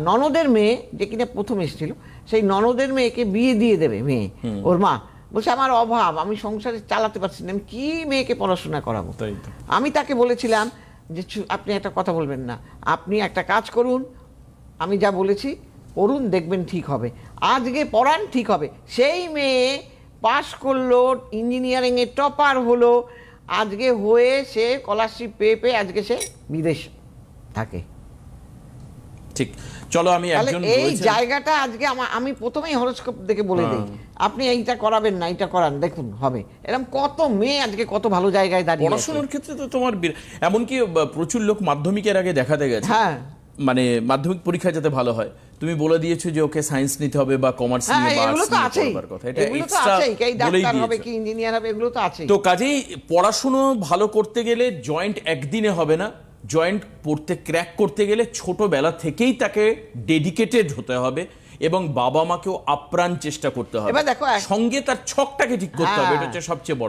ননদের মেয়ে যে কিনা প্রথম এসেছিল, সেই ননদের মেয়েকে বিয়ে দিয়ে দেবে মেয়ে, ওর মা বলছে আমার অভাব, আমি সংসারে চালাতে পারছি না, আমি কি মেয়েকে পড়াশোনা করাবো। আমি তাকে বলেছিলাম যে আপনি একটা কথা বলবেন না, আপনি একটা কাজ করুন, আমি যা বলেছি করুন, দেখবেন ঠিক হবে, আজকে পড়ান ঠিক হবে। সেই মেয়ে পাশ করলো, ইঞ্জিনিয়ারিংয়ে টপার হলো, আজকে হয়ে সে স্কলারশিপ পেয়ে পেয়ে আজকে সে বিদেশ থাকে। ঠিক, চলো আমি একজন এই জায়গাটা আজকে আমি প্রথমেই হরোস্কোপ দেখে বলে দিই, আপনি এইটা করাবেন না, এইটা করান, দেখুন হবে। এরকম কত মেয়ে আজকে কত ভালো জায়গায় দাঁড়িয়ে। পড়াশোনার ক্ষেত্রে তো তোমার এমনকি প্রচুর লোক মাধ্যমিকের আগে দেখাতে গেছে, হ্যাঁ, মানে মাধ্যমিক পরীক্ষা যাতে ভালো হয়, তুমি বলে দিয়েছো যে ওকে সায়েন্স নিতে হবে বা কমার্স নিয়ে বা আর্টস নিয়ে পড়ার কথা, এটা এক্সট্রা বলেই দিয়েছো, কি ইঞ্জিনিয়ার হবে, এগুলো তো আছে। তো কাজেই পড়াশোনা ভালো করতে গেলে জয়েন্ট একদিনে হবে না, জয়েন্ট পড়তে ক্র্যাক করতে গেলে ছোটবেলা থেকেই তাকে ডেডিকেটেড হতে হবে এবং বাবা মাকেও আপ্রাণ চেষ্টা করতে হবে, এবার দেখো সঙ্গে তার ছকটাকে ঠিক করতে হবে, এটা হচ্ছে সবচেয়ে বড়।